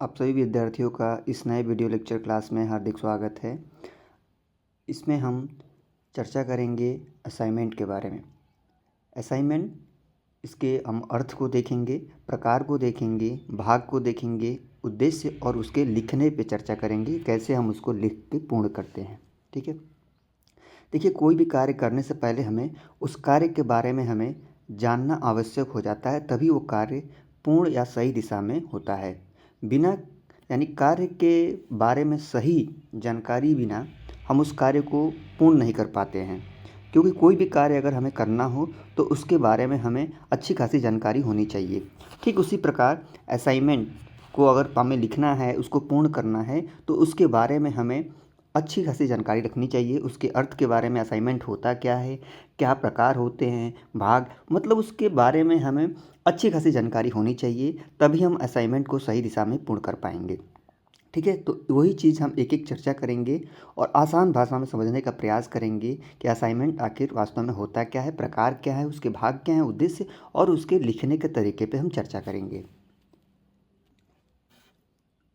आप सभी विद्यार्थियों का इस नए वीडियो लेक्चर क्लास में हार्दिक स्वागत है। इसमें हम चर्चा करेंगे असाइनमेंट के बारे में। असाइनमेंट, इसके हम अर्थ को देखेंगे, प्रकार को देखेंगे, भाग को देखेंगे, उद्देश्य और उसके लिखने पे चर्चा करेंगे, कैसे हम उसको लिख के पूर्ण करते हैं। ठीक है। देखिए, कोई भी कार्य करने से पहले हमें उस कार्य के बारे में हमें जानना आवश्यक हो जाता है, तभी वो कार्य पूर्ण या सही दिशा में होता है। बिना कार्य के बारे में सही जानकारी बिना हम उस कार्य को पूर्ण नहीं कर पाते हैं, क्योंकि कोई भी कार्य अगर हमें करना हो तो उसके बारे में हमें अच्छी खासी जानकारी होनी चाहिए। ठीक उसी प्रकार असाइनमेंट को अगर हमें लिखना है, उसको पूर्ण करना है, तो उसके बारे में हमें अच्छी खासी जानकारी रखनी चाहिए। उसके अर्थ के बारे में, असाइनमेंट होता क्या है, क्या प्रकार होते हैं, भाग, मतलब उसके बारे में हमें अच्छी खासी जानकारी होनी चाहिए, तभी हम असाइनमेंट को सही दिशा में पूर्ण कर पाएंगे। ठीक है। तो वही चीज़ हम एक एक चर्चा करेंगे और आसान भाषा में समझने का प्रयास करेंगे कि असाइनमेंट आखिर वास्तव में होता क्या है, प्रकार क्या है, उसके भाग क्या हैं, उद्देश्य और उसके लिखने के तरीके पे हम चर्चा करेंगे।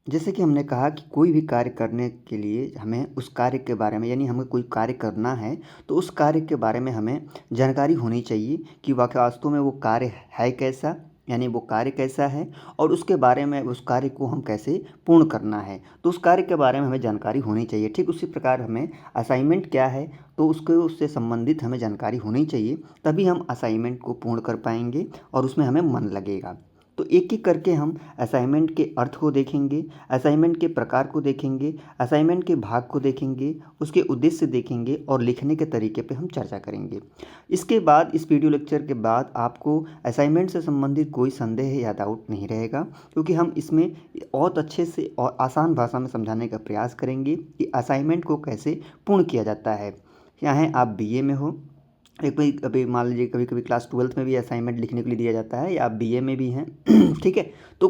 जैसे कि हमने कहा कि कोई भी कार्य करने के लिए हमें उस कार्य के बारे में, हमें कोई कार्य करना है तो उस कार्य के बारे में हमें जानकारी होनी चाहिए कि वास्तव में वो कार्य है कैसा, वो कार्य कैसा है और उसके बारे में उस कार्य को हम कैसे पूर्ण करना है, तो उस कार्य के बारे में हमें जानकारी होनी चाहिए। ठीक उसी प्रकार हमें असाइनमेंट क्या है तो उससे संबंधित हमें जानकारी होनी चाहिए, तभी हम असाइनमेंट को पूर्ण कर पाएंगे और उसमें हमें मन लगेगा। तो एक एक करके हम असाइनमेंट के अर्थ को देखेंगे, असाइनमेंट के प्रकार को देखेंगे, असाइनमेंट के भाग को देखेंगे, उसके उद्देश्य देखेंगे और लिखने के तरीके पे हम चर्चा करेंगे। इसके बाद, इस वीडियो लेक्चर के बाद आपको असाइनमेंट से संबंधित कोई संदेह या डाउट नहीं रहेगा, क्योंकि हम इसमें बहुत अच्छे से और आसान भाषा में समझाने का प्रयास करेंगे कि असाइनमेंट को कैसे पूर्ण किया जाता है। चाहे आप बीए में हो, एक भाई अभी मान लीजिए कभी कभी क्लास 12th में भी असाइनमेंट लिखने के लिए दिया जाता है, या आप बीए में भी हैं ठीक है। तो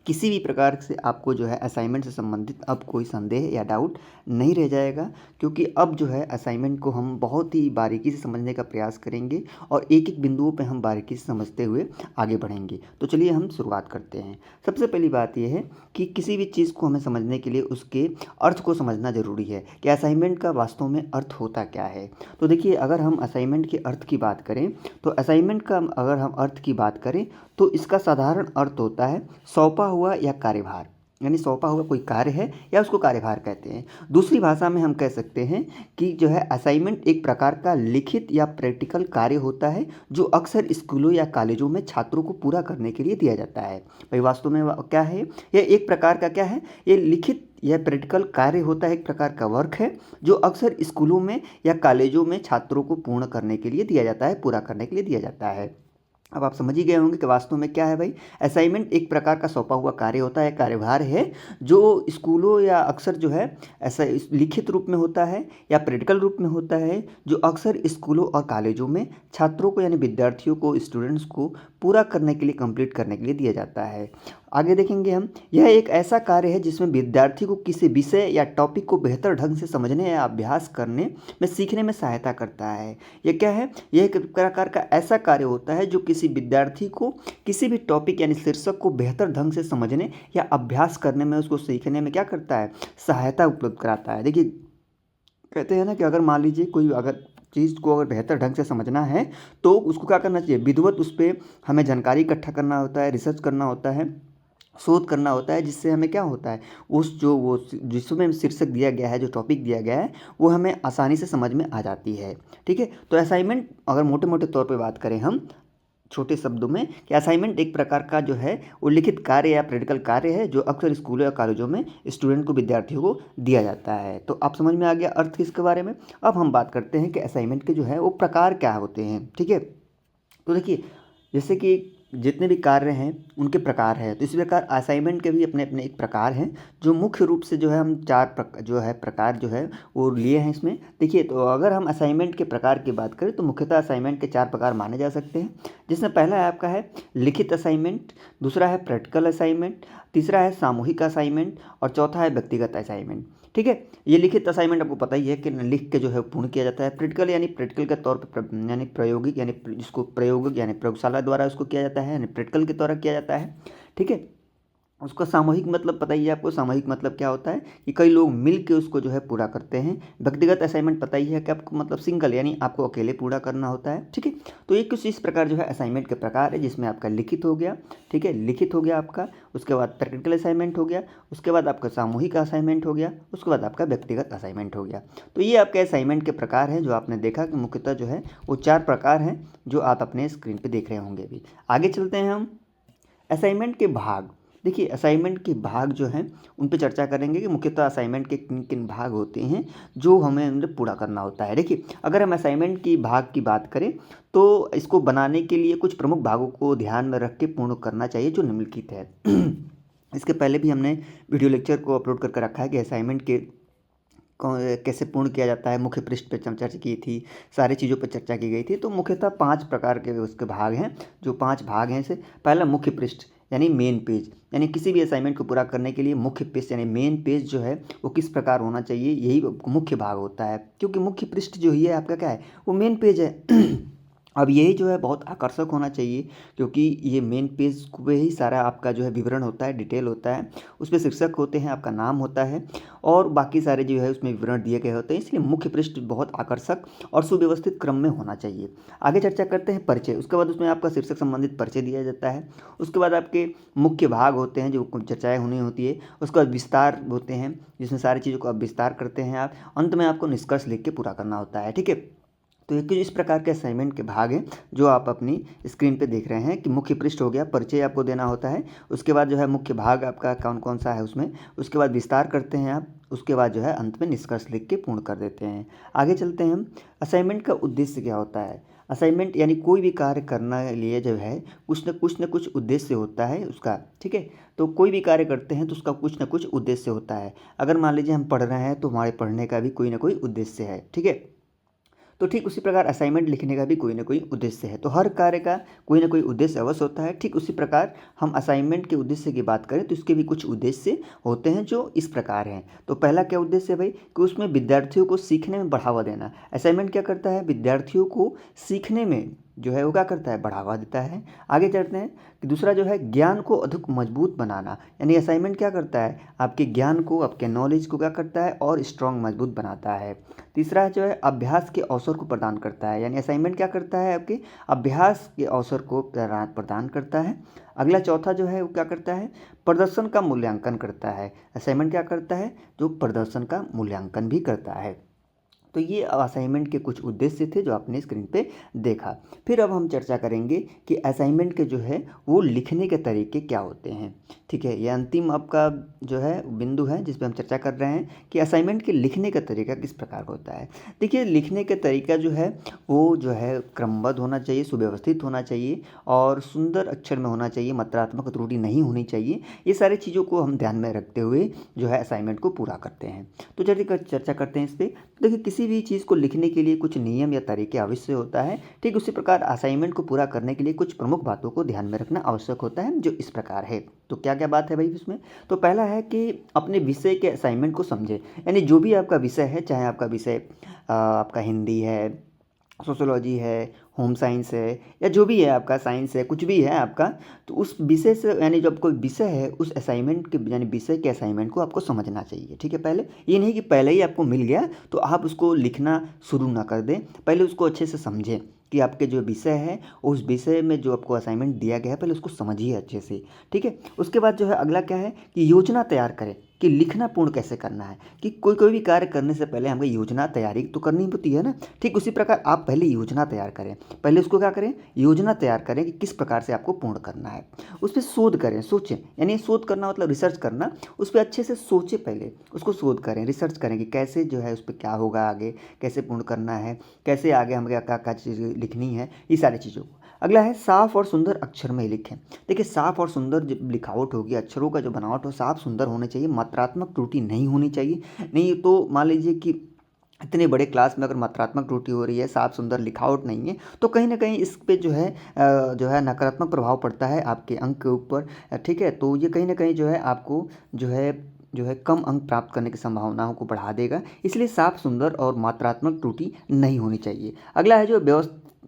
किसी भी प्रकार से आपको जो है असाइनमेंट से संबंधित अब कोई संदेह या डाउट नहीं रह जाएगा, क्योंकि अब जो है असाइनमेंट को हम बहुत ही बारीकी से समझने का प्रयास करेंगे और एक एक बिंदुओं पे हम बारीकी से समझते हुए आगे बढ़ेंगे। तो चलिए हम शुरुआत करते हैं। सबसे पहली बात यह है कि किसी भी चीज़ को हमें समझने के लिए उसके अर्थ को समझना ज़रूरी है कि असाइनमेंट का वास्तव में अर्थ होता क्या है। तो देखिए, अगर हम असाइनमेंट के अर्थ की बात करें तो असाइनमेंट का अगर हम अर्थ की बात करें तो इसका साधारण अर्थ होता है सौंपा हुआ या कार्यभार, सौंपा हुआ कोई कार्य है या उसको कार्यभार कहते हैं। दूसरी भाषा में हम कह सकते हैं कि जो है असाइनमेंट एक प्रकार का लिखित या प्रैक्टिकल कार्य होता है जो अक्सर स्कूलों या कॉलेजों में छात्रों को पूरा करने के लिए दिया जाता है। भाई वास्तव में क्या है, यह एक प्रकार का क्या है, ये लिखित यह प्रैक्टिकल कार्य होता है, एक प्रकार का वर्क है जो अक्सर स्कूलों में या कॉलेजों में छात्रों को पूर्ण करने के लिए दिया जाता है, पूरा करने के लिए दिया जाता है। अब आप समझ ही गए होंगे कि वास्तव में क्या है भाई। असाइनमेंट एक प्रकार का सौंपा हुआ कार्य होता है, कार्यभार है जो स्कूलों या अक्सर जो है ऐसा लिखित रूप में होता है या प्रैक्टिकल रूप में होता है, जो अक्सर स्कूलों और कॉलेजों में छात्रों को विद्यार्थियों को, स्टूडेंट्स को पूरा करने के लिए, कंप्लीट करने के लिए दिया जाता है। आगे देखेंगे हम, यह एक ऐसा कार्य है जिसमें विद्यार्थी को किसी विषय या टॉपिक को बेहतर ढंग से समझने या अभ्यास करने में, सीखने में सहायता करता है। यह क्या है, यह एक प्रकार का ऐसा कार्य होता है जो किसी विद्यार्थी को किसी भी टॉपिक शीर्षक को बेहतर ढंग से समझने या अभ्यास करने में, उसको सीखने में क्या करता है, सहायता उपलब्ध कराता है। देखिए, कहते हैं ना कि अगर मान लीजिए कोई अगर चीज़ को अगर बेहतर ढंग से समझना है तो उसको क्या करना चाहिए, विधिवत उस पर हमें जानकारी इकट्ठा करना होता है, रिसर्च करना होता है, शोध करना होता है, जिससे हमें क्या होता है, वो जिसमें शीर्षक दिया गया है, जो टॉपिक दिया गया है, वो हमें आसानी से समझ में आ जाती है। ठीक है। तो असाइनमेंट अगर मोटे मोटे तौर पे बात करें हम छोटे शब्दों में, कि असाइनमेंट एक प्रकार का जो है वो लिखित कार्य या प्रैक्टिकल कार्य है जो अक्सर स्कूलों या कॉलेजों में स्टूडेंट को, विद्यार्थियों को दिया जाता है। तो आप समझ में आ गया अर्थ इसके बारे में। अब हम बात करते हैं कि असाइनमेंट के जो है वो प्रकार क्या होते हैं। ठीक है। तो देखिए, जैसे कि जितने भी कार्य हैं उनके प्रकार हैं, तो इसी प्रकार असाइनमेंट के भी अपने अपने एक प्रकार हैं, जो मुख्य रूप से जो है हम प्रकार जो है वो लिए हैं इसमें। देखिए, तो अगर हम असाइनमेंट के प्रकार की बात करें तो मुख्यतः असाइनमेंट के 4 प्रकार माने जा सकते हैं, जिसमें पहला है आपका है लिखित असाइनमेंट, दूसरा है प्रैक्टिकल असाइनमेंट, तीसरा है सामूहिक असाइनमेंट और चौथा है व्यक्तिगत असाइनमेंट। ठीक है। ये लिखित असाइनमेंट आपको पता ही है कि लिख के जो है पूर्ण किया जाता है। प्रैक्टिकल प्रैक्टिकल के तौर पर प्रायोगिक जिसको प्रयोगिक प्रयोगशाला द्वारा उसको किया जाता है, प्रैक्टिकल के द्वारा किया जाता है। ठीक है। उसका सामूहिक मतलब पता ही है आपको, सामूहिक मतलब क्या होता है कि कई लोग मिल के उसको जो है पूरा करते हैं। व्यक्तिगत असाइनमेंट पता ही है कि आपको मतलब सिंगल यानी आपको अकेले पूरा करना होता है, ठीक है। तो ये कुछ इस प्रकार जो है असाइनमेंट के प्रकार है, जिसमें आपका लिखित हो गया, ठीक है, लिखित हो गया आपका, उसके बाद प्रैक्टिकल असाइनमेंट हो गया, उसके बाद आपका सामूहिक असाइनमेंट हो गया, उसके बाद आपका व्यक्तिगत असाइनमेंट हो गया। तो ये आपके असाइनमेंट के प्रकार हैं जो आपने देखा कि मुख्यतः जो है वो 4 प्रकार हैं जो आप अपने स्क्रीन पे देख रहे होंगे अभी। आगे चलते हैं हम असाइनमेंट के भाग। देखिए असाइनमेंट के भाग जो हैं उन पे चर्चा करेंगे कि मुख्यतः असाइनमेंट के किन किन भाग होते हैं जो हमें मतलब पूरा करना होता है। देखिए अगर हम असाइनमेंट की भाग की बात करें तो इसको बनाने के लिए कुछ प्रमुख भागों को ध्यान में रख के पूर्ण करना चाहिए जो निम्नलिखित है। इसके पहले भी हमने वीडियो लेक्चर को अपलोड करके रखा है कि असाइनमेंट के कैसे पूर्ण किया जाता है, मुख्य पृष्ठ पे चर्चा की थी, सारी चीज़ों पर चर्चा की गई थी। तो मुख्यतः 5 प्रकार के उसके भाग हैं, जो 5 भाग हैं। से पहला मुख्य पृष्ठ यानी मेन पेज, यानी किसी भी असाइनमेंट को पूरा करने के लिए मुख्य पृष्ठ यानी मेन पेज जो है वो किस प्रकार होना चाहिए, यही मुख्य भाग होता है। क्योंकि मुख्य पृष्ठ जो ही है आपका क्या है, वो मेन पेज है। अब यही जो है बहुत आकर्षक होना चाहिए, क्योंकि ये मेन पेज पे ही सारा आपका जो है विवरण होता है, डिटेल होता है, उसमें शीर्षक होते हैं, आपका नाम होता है और बाकी सारे जो है उसमें विवरण दिए गए होते हैं। इसलिए मुख्य पृष्ठ बहुत आकर्षक और सुव्यवस्थित क्रम में होना चाहिए। आगे चर्चा करते हैं परिचय। उसके बाद उसमें आपका शीर्षक संबंधित परिचय दिया जाता है। उसके बाद आपके मुख्य भाग होते हैं जो चर्चाएँ होनी होती है। उसके बाद विस्तार होते हैं जिसमें सारी चीज़ों को आप विस्तार करते हैं आप। अंत में आपको निष्कर्ष लिख के पूरा करना होता है, ठीक है। तो ये कुछ इस प्रकार के असाइनमेंट के भाग हैं जो आप अपनी स्क्रीन पे देख रहे हैं कि मुख्य पृष्ठ हो गया, परिचय आपको देना होता है। उसके बाद जो है मुख्य भाग आपका कौन कौन सा है उसमें, उसके बाद विस्तार करते हैं आप, उसके बाद जो है अंत में निष्कर्ष लिख के पूर्ण कर देते हैं। आगे चलते हैं हम, असाइनमेंट का उद्देश्य क्या होता है। असाइनमेंट यानी कोई भी कार्य करने लिए जो है कुछ न कुछ उद्देश्य होता है उसका, ठीक है। तो कोई भी कार्य करते हैं तो उसका कुछ न कुछ उद्देश्य होता है। अगर मान लीजिए हम पढ़ रहे हैं तो हमारे पढ़ने का भी कोई ना कोई उद्देश्य है, ठीक है। तो ठीक उसी प्रकार असाइनमेंट लिखने का भी कोई ना कोई उद्देश्य है। तो हर कार्य का कोई ना कोई उद्देश्य अवश्य होता है। ठीक उसी प्रकार हम असाइनमेंट के उद्देश्य की बात करें तो इसके भी कुछ उद्देश्य होते हैं जो इस प्रकार हैं। तो पहला क्या उद्देश्य है भाई कि उसमें विद्यार्थियों को सीखने में बढ़ावा देना। असाइनमेंट क्या करता है, विद्यार्थियों को सीखने में जो है वो क्या करता है, बढ़ावा देता है। आगे चलते हैं कि दूसरा जो है ज्ञान को अधिक मजबूत बनाना, यानी असाइनमेंट क्या करता है, आपके ज्ञान को, आपके नॉलेज को क्या करता है और स्ट्रॉन्ग मजबूत बनाता है। तीसरा जो है अभ्यास के अवसर को प्रदान करता है, यानी असाइनमेंट क्या करता है, आपके अभ्यास के अवसर को प्रदान करता है। अगला चौथा जो है वो क्या करता है, प्रदर्शन का मूल्यांकन करता है। असाइनमेंट क्या करता है, जो प्रदर्शन का मूल्यांकन भी करता है। तो ये असाइनमेंट के कुछ उद्देश्य थे जो आपने स्क्रीन पे देखा। फिर अब हम चर्चा करेंगे कि असाइनमेंट के जो है वो लिखने के तरीके क्या होते हैं, ठीक है। ये अंतिम आपका जो है बिंदु है जिस पे हम चर्चा कर रहे हैं कि असाइनमेंट के लिखने का तरीका किस प्रकार का होता है। देखिए लिखने का तरीका जो है वो जो है क्रमबद्ध होना चाहिए, सुव्यवस्थित होना चाहिए और सुंदर अक्षर में होना चाहिए, मात्रात्मक त्रुटि नहीं होनी चाहिए। ये सारी चीज़ों को हम ध्यान में रखते हुए जो है असाइनमेंट को पूरा करते हैं। तो चलिए चर्चा करते हैं इस पर। देखिए किसी भी चीज़ को लिखने के लिए कुछ नियम या तरीके आवश्यक होता है। ठीक उसी प्रकार असाइनमेंट को पूरा करने के लिए कुछ प्रमुख बातों को ध्यान में रखना आवश्यक होता है जो इस प्रकार है। तो क्या क्या बात है भाई इसमें, तो पहला है कि अपने विषय के असाइनमेंट को समझें। यानी जो भी आपका विषय है, चाहे आपका विषय आपका हिंदी है, सोशोलॉजी है, होम साइंस है या जो भी है आपका साइंस है, कुछ भी है आपका, तो उस विषय से यानी जो कोई विषय है उस असाइनमेंट के यानी विषय के असाइनमेंट को आपको समझना चाहिए, ठीक है। पहले ये नहीं कि पहले ही आपको मिल गया तो आप उसको लिखना शुरू ना कर दें, पहले उसको अच्छे से समझें कि आपके जो विषय है उस विषय में जो आपको असाइनमेंट दिया गया है पहले उसको समझिए अच्छे से, ठीक है। उसके बाद जो है अगला क्या है कि योजना तैयार करें कि लिखना पूर्ण कैसे करना है, कि कोई भी कार्य करने से पहले हमें योजना तैयारी तो करनी होती है ना। ठीक उसी प्रकार आप पहले योजना तैयार करें, पहले उसको क्या करें, योजना तैयार करें कि किस प्रकार से आपको पूर्ण करना है। उस पर शोध करें, सोचें, यानी शोध करना मतलब रिसर्च करना, उस पर अच्छे से सोचें, पहले उसको शोध करें, रिसर्च करें कि कैसे जो है उस पर क्या होगा आगे, कैसे पूर्ण करना है, कैसे आगे हमें क्या क्या चीज़ लिखनी है, ये सारी चीज़ों को। अगला है साफ और सुंदर अक्षर में लिखें। देखिए साफ और सुंदर जब लिखावट होगी, अक्षरों का जो बनावट हो साफ सुंदर होने चाहिए, मात्रात्मक त्रुटि नहीं होनी चाहिए। नहीं तो मान लीजिए कि इतने बड़े क्लास में अगर मात्रात्मक त्रुटि हो रही है, साफ सुंदर लिखावट नहीं है, तो कहीं ना कहीं इस पे जो है नकारात्मक प्रभाव पड़ता है आपके अंक के ऊपर, ठीक है। तो ये कहीं ना कहीं जो है आपको जो है कम अंक प्राप्त करने की संभावनाओं को बढ़ा देगा। इसलिए साफ सुंदर और मात्रात्मक त्रुटि नहीं होनी चाहिए। अगला है जो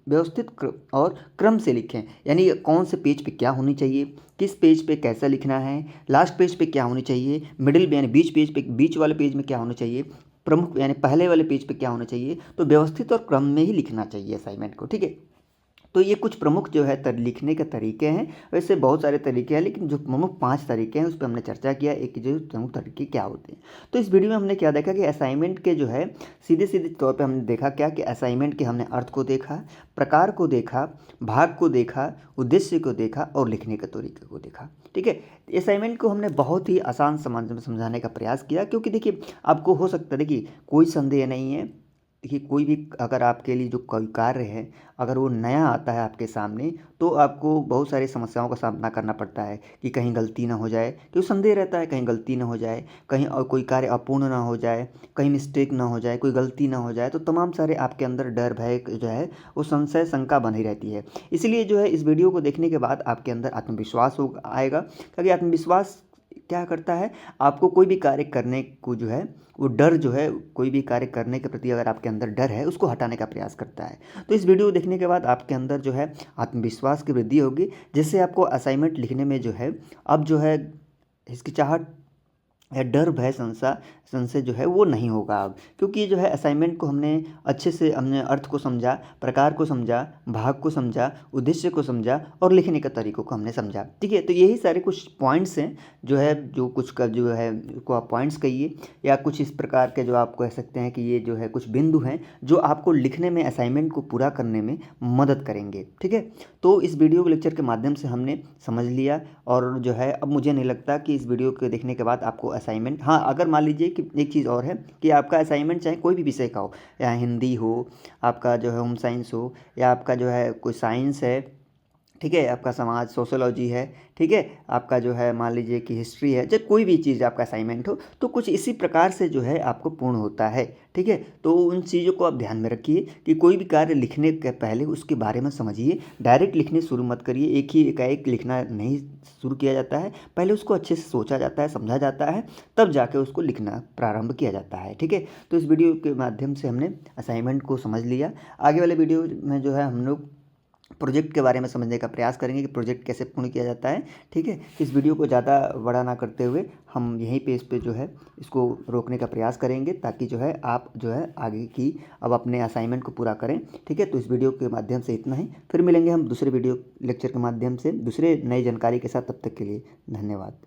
व्यवस्थित और क्रम से लिखें। यानी कौन से पेज पे क्या होनी चाहिए, किस पेज पे कैसा लिखना है, लास्ट पेज पे क्या होनी चाहिए, मिडिल यानी बीच पेज पे, बीच वाले पेज में क्या होना चाहिए, प्रमुख यानी पहले वाले पेज पे क्या होना चाहिए। तो व्यवस्थित और क्रम में ही लिखना चाहिए असाइनमेंट को, ठीक है। तो ये कुछ प्रमुख जो है लिखने के तरीके हैं। वैसे बहुत सारे तरीके हैं, लेकिन जो प्रमुख 5 तरीके हैं उस पे हमने चर्चा किया, एक जो प्रमुख तरीके क्या होते हैं। तो इस वीडियो में हमने क्या देखा कि असाइनमेंट के जो है सीधे तौर पे हमने देखा क्या कि असाइनमेंट के हमने अर्थ को देखा, प्रकार को देखा, भाग को देखा, उद्देश्य को देखा और लिखने के तरीके को देखा, ठीक है। असाइनमेंट को हमने बहुत ही आसान समाज में समझाने का प्रयास किया, क्योंकि देखिए आपको हो सकता है, देखिए कोई संदेह नहीं है, देखिए कोई भी अगर आपके लिए जो कोई कार्य है अगर वो नया आता है आपके सामने, तो आपको बहुत सारी समस्याओं का सामना करना पड़ता है कि कहीं गलती ना हो जाए, क्योंकि संदेह रहता है कहीं गलती ना हो जाए, कहीं और कोई कार्य अपूर्ण ना हो जाए, कहीं मिस्टेक ना हो जाए, कोई गलती ना हो जाए। तो तमाम सारे आपके अंदर डर भय जो है वो संशय शंका बनी रहती है। इसलिए जो है इस वीडियो को देखने के बाद आपके अंदर आत्मविश्वास हो आएगा, क्योंकि आत्मविश्वास क्या करता है, आपको कोई भी कार्य करने को जो है वो डर जो है, कोई भी कार्य करने के प्रति अगर आपके अंदर डर है उसको हटाने का प्रयास करता है। तो इस वीडियो को देखने के बाद आपके अंदर जो है आत्मविश्वास की वृद्धि होगी, जिससे आपको असाइनमेंट लिखने में जो है अब जो है हिचकिचाहट या डर भय संशय जो है वो नहीं होगा अब, क्योंकि जो है असाइनमेंट को हमने अच्छे से हमने अर्थ को समझा, प्रकार को समझा, भाग को समझा, उद्देश्य को समझा और लिखने के तरीकों को हमने समझा, ठीक है। तो यही सारे कुछ पॉइंट्स हैं जो है, जो कुछ का जो है को आप पॉइंट्स कहिए या कुछ इस प्रकार के जो आप कह सकते हैं कि ये जो है कुछ बिंदु हैं जो आपको लिखने में, असाइनमेंट को पूरा करने में मदद करेंगे, ठीक है। तो इस वीडियो के लेक्चर के माध्यम से हमने समझ लिया, और जो है अब मुझे नहीं लगता कि इस वीडियो को देखने के बाद आपको असाइनमेंट, हाँ अगर मान लीजिए कि एक चीज़ और है कि आपका असाइनमेंट चाहे कोई भी विषय का हो, या हिंदी हो, आपका जो है होम साइंस हो, या आपका जो है कोई साइंस है, ठीक है, आपका समाज सोशोलॉजी है, ठीक है, आपका जो है मान लीजिए कि हिस्ट्री है, जब कोई भी चीज़ आपका असाइनमेंट हो तो कुछ इसी प्रकार से जो है आपको पूर्ण होता है, ठीक है। तो उन चीज़ों को आप ध्यान में रखिए कि कोई भी कार्य लिखने के पहले उसके बारे में समझिए, डायरेक्ट लिखने शुरू मत करिए, एक ही एकाएक लिखना नहीं शुरू किया जाता है, पहले उसको अच्छे से सोचा जाता है, समझा जाता है, तब जाके उसको लिखना प्रारंभ किया जाता है, ठीक है। तो इस वीडियो के माध्यम से हमने असाइनमेंट को समझ लिया। आगे वाले वीडियो में जो है हम लोग प्रोजेक्ट के बारे में समझने का प्रयास करेंगे कि प्रोजेक्ट कैसे पूर्ण किया जाता है, ठीक है। इस वीडियो को ज़्यादा बड़ा ना करते हुए हम यहीं पे इस पे जो है इसको रोकने का प्रयास करेंगे, ताकि जो है आप जो है आगे की अब अपने असाइनमेंट को पूरा करें, ठीक है। तो इस वीडियो के माध्यम से इतना ही, फिर मिलेंगे हम दूसरे वीडियो लेक्चर के माध्यम से दूसरे नई जानकारी के साथ। तब तक के लिए धन्यवाद।